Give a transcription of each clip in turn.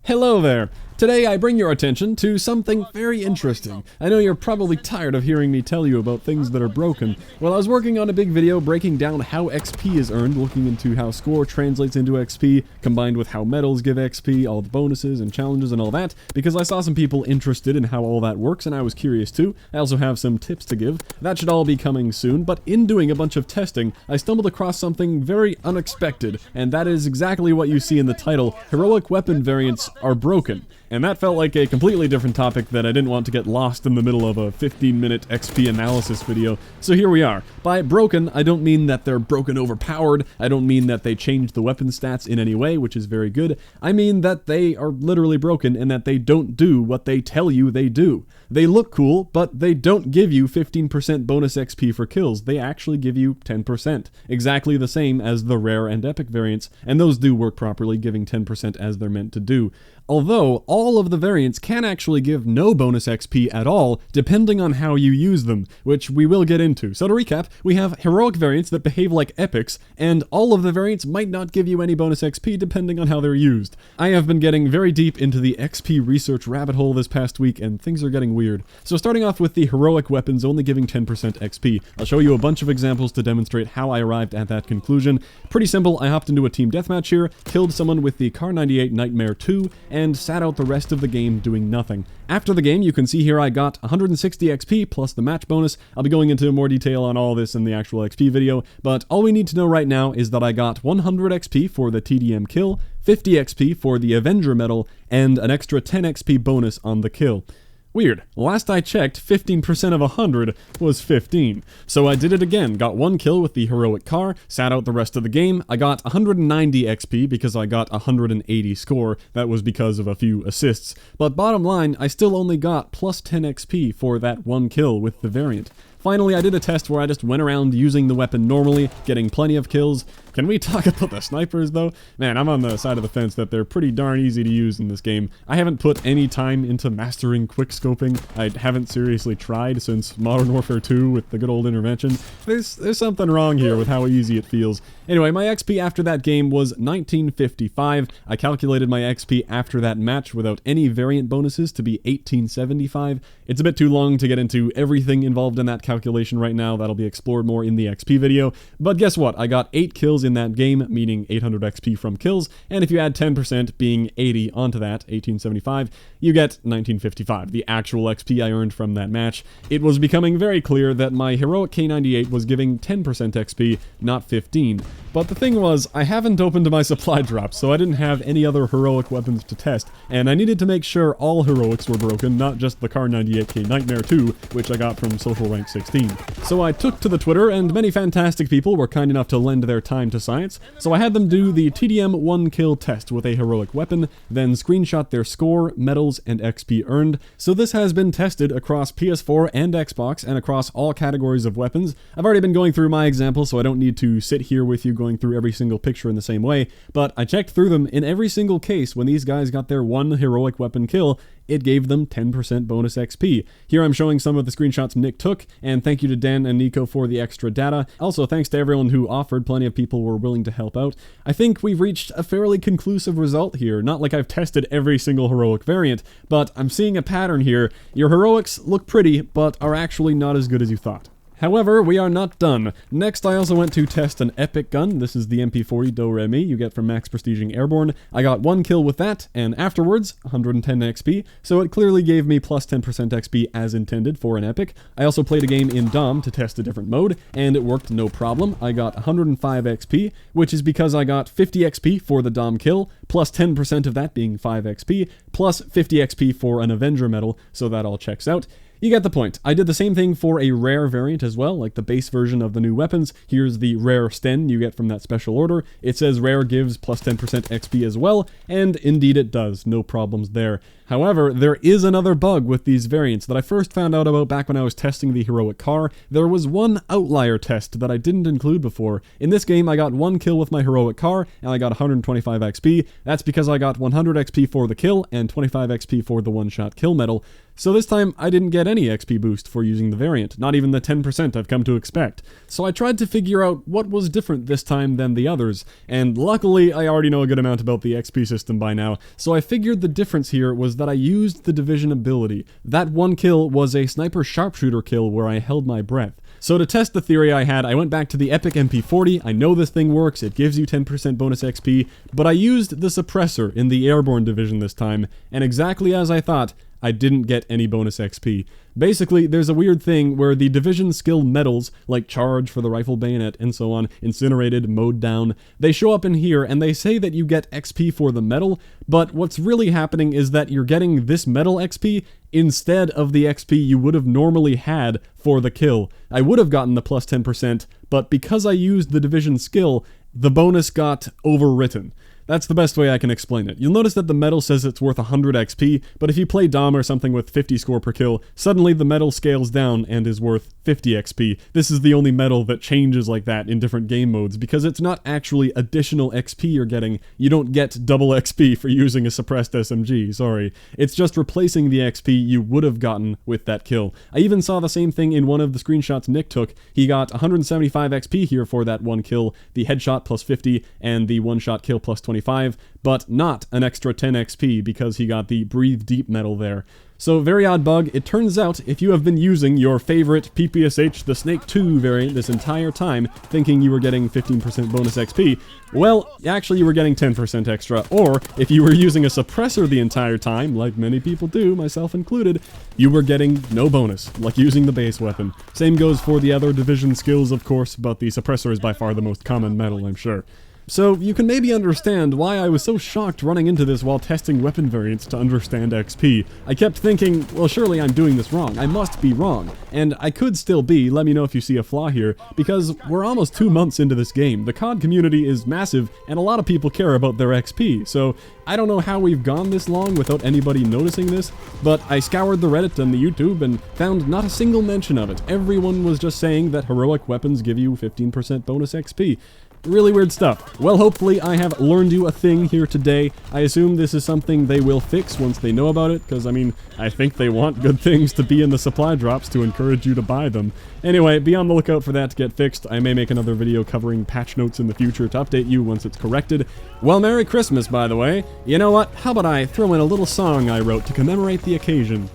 Hello there! Today I bring your attention to something very interesting. I know you're probably tired of hearing me tell you about things that are broken. Well, I was working on a big video breaking down how XP is earned, looking into how score translates into XP, combined with how medals give XP, all the bonuses and challenges and all that, because I saw some people interested in how all that works and I was curious too. I also have some tips to give. That should all be coming soon, but in doing a bunch of testing, I stumbled across something very unexpected, and that is exactly what you see in the title: heroic weapon variants are broken. And that felt like a completely different topic that I didn't want to get lost in the middle of a 15-minute XP analysis video, so here we are. By broken, I don't mean that they're broken overpowered, I don't mean that they change the weapon stats in any way, which is very good. I mean that they are literally broken and that they don't do what they tell you they do. They look cool, but they don't give you 15% bonus XP for kills, they actually give you 10%. Exactly the same as the rare and epic variants, and those do work properly, giving 10% as they're meant to do. Although, all of the variants can actually give no bonus XP at all, depending on how you use them, which we will get into. So to recap, we have heroic variants that behave like epics, and all of the variants might not give you any bonus XP depending on how they're used. I have been getting very deep into the XP research rabbit hole this past week, and things are getting weird. So starting off with the heroic weapons only giving 10% XP, I'll show you a bunch of examples to demonstrate how I arrived at that conclusion. Pretty simple, I hopped into a team deathmatch here, killed someone with the Kar 98 Nightmare 2, and sat out the rest of the game doing nothing. After the game, you can see here I got 160 XP plus the match bonus. I'll be going into more detail on all this in the actual XP video, but all we need to know right now is that I got 100 XP for the TDM kill, 50 XP for the Avenger medal, and an extra 10 XP bonus on the kill. Weird. Last I checked, 15% of 100 was 15. So I did it again, got one kill with the heroic car, sat out the rest of the game. I got 190 XP because I got 180 score. That was because of a few assists. But bottom line, I still only got plus 10 XP for that one kill with the variant. Finally, I did a test where I just went around using the weapon normally, getting plenty of kills. Can we talk about the snipers, though? Man, I'm on the side of the fence that they're pretty darn easy to use in this game. I haven't put any time into mastering quickscoping. I haven't seriously tried since Modern Warfare 2 with the good old intervention. There's something wrong here with how easy it feels. Anyway, my XP after that game was 1955. I calculated my XP after that match without any variant bonuses to be 1875. It's a bit too long to get into everything involved in that calculation right now. That'll be explored more in the XP video. But guess what? I got 8 kills in that game, meaning 800 XP from kills, and if you add 10% being 80 onto that, 1875, you get 1955, the actual XP I earned from that match. It was becoming very clear that my heroic K98 was giving 10% XP, not 15. But the thing was, I haven't opened my supply drop, so I didn't have any other heroic weapons to test, and I needed to make sure all heroics were broken, not just the Kar 98K Nightmare 2, which I got from Social Rank 16. So I took to the Twitter, and many fantastic people were kind enough to lend their time to science, so I had them do the TDM 1 kill test with a heroic weapon, then screenshot their score, medals, and XP earned. So this has been tested across PS4 and Xbox, and across all categories of weapons. I've already been going through my example, so I don't need to sit here with you going through every single picture in the same way, but I checked through them. In every single case when these guys got their one heroic weapon kill, it gave them 10% bonus XP. Here I'm showing some of the screenshots Nick took, and thank you to Dan and Nico for the extra data. Also, thanks to everyone who offered. Plenty of people were willing to help out. I think we've reached a fairly conclusive result here. Not like I've tested every single heroic variant, but I'm seeing a pattern here. Your heroics look pretty, but are actually not as good as you thought. However, we are not done. Next, I also went to test an epic gun. This is the MP40 Do-Re-Mi you get from max prestiging Airborne. I got one kill with that, and afterwards, 110 XP, so it clearly gave me plus 10% XP as intended for an epic. I also played a game in Dom to test a different mode, and it worked no problem. I got 105 XP, which is because I got 50 XP for the Dom kill, plus 10% of that being 5 XP, plus 50 XP for an Avenger medal, so that all checks out. You get the point. I did the same thing for a rare variant as well, like the base version of the new weapons. Here's the rare Sten you get from that special order. It says rare gives plus 10% XP as well, and indeed it does, no problems there. However, there is another bug with these variants that I first found out about back when I was testing the heroic car. There was one outlier test that I didn't include before. In this game, I got one kill with my heroic car, and I got 125 XP. That's because I got 100 XP for the kill, and 25 XP for the one-shot kill medal. So this time, I didn't get any XP boost for using the variant, not even the 10% I've come to expect. So I tried to figure out what was different this time than the others, and luckily I already know a good amount about the XP system by now, so I figured the difference here was that I used the Division ability. That one kill was a sniper sharpshooter kill where I held my breath. So to test the theory I had, I went back to the Epic MP40, I know this thing works, it gives you 10% bonus XP, but I used the suppressor in the Airborne Division this time, and exactly as I thought, I didn't get any bonus XP. Basically, there's a weird thing where the Division skill medals, like Charge for the rifle bayonet and so on, Incinerated, Mowed Down, they show up in here and they say that you get XP for the medal, but what's really happening is that you're getting this medal XP instead of the XP you would have normally had for the kill. I would have gotten the plus 10%, but because I used the Division skill, the bonus got overwritten. That's the best way I can explain it. You'll notice that the medal says it's worth 100 XP, but if you play Dom or something with 50 score per kill, suddenly the medal scales down and is worth 50 XP. This is the only medal that changes like that in different game modes, because it's not actually additional XP you're getting. You don't get double XP for using a suppressed SMG, sorry. It's just replacing the XP you would have gotten with that kill. I even saw the same thing in one of the screenshots Nick took. He got 175 XP here for that one kill, the headshot plus 50, and the one-shot kill plus 25, but not an extra 10 XP because he got the Breathe Deep medal there. So, very odd bug. It turns out, if you have been using your favorite PPSH the Snake 2 variant this entire time, thinking you were getting 15% bonus XP, well, actually you were getting 10% extra, or if you were using a suppressor the entire time, like many people do, myself included, you were getting no bonus, like using the base weapon. Same goes for the other Division skills, of course, but the suppressor is by far the most common medal, I'm sure. So, you can maybe understand why I was so shocked running into this while testing weapon variants to understand XP. I kept thinking, well, surely I'm doing this wrong. I must be wrong. And I could still be, let me know if you see a flaw here, because we're almost 2 months into this game. The CoD community is massive, and a lot of people care about their XP, so I don't know how we've gone this long without anybody noticing this, but I scoured the Reddit and the YouTube and found not a single mention of it. Everyone was just saying that heroic weapons give you 15% bonus XP. Really weird stuff. Well, hopefully I have learned you a thing here today. I assume this is something they will fix once they know about it, because, I mean, I think they want good things to be in the supply drops to encourage you to buy them. Anyway, be on the lookout for that to get fixed. I may make another video covering patch notes in the future to update you once it's corrected. Well, Merry Christmas, by the way. You know what? How about I throw in a little song I wrote to commemorate the occasion?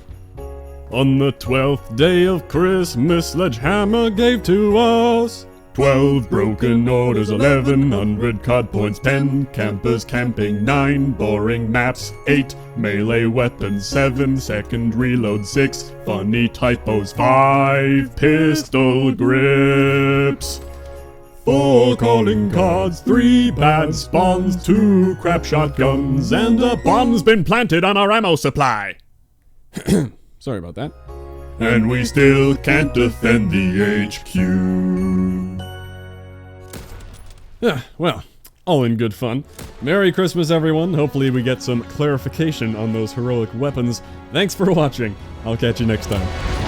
On the 12th day of Christmas, Sledgehammer gave to us 12 broken orders, 1100 COD points, 10 campers camping, 9 boring maps, 8 melee weapons, 7 second reload, 6 funny typos, 5 pistol grips, 4 calling cards, 3 bad spawns, 2 crap shotguns, and a bomb's been planted on our ammo supply. Sorry about that. And we still can't defend the HQ. Well, all in good fun. Merry Christmas, everyone. Hopefully we get some clarification on those heroic weapons. Thanks for watching. I'll catch you next time.